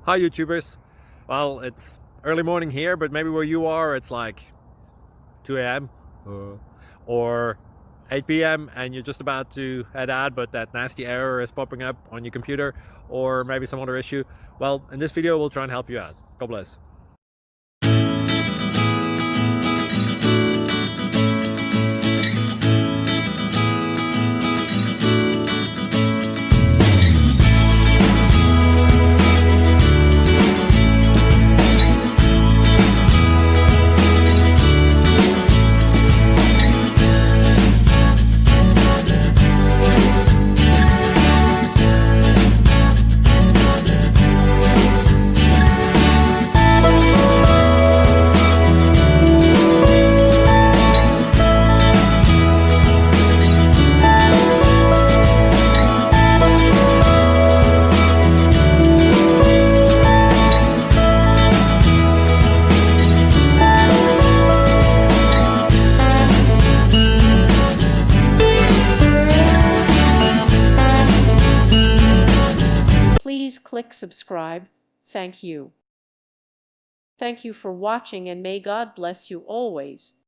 Hi YouTubers. Well, it's early morning here, but maybe where you are it's like 2 a.m. Or 8 p.m. and you're just about to head out, but that nasty error is popping up on your computer, or maybe some other issue. Well, in this video we'll try and help you out. God bless. Please click subscribe. Thank you. Thank you for watching, and may God bless you always.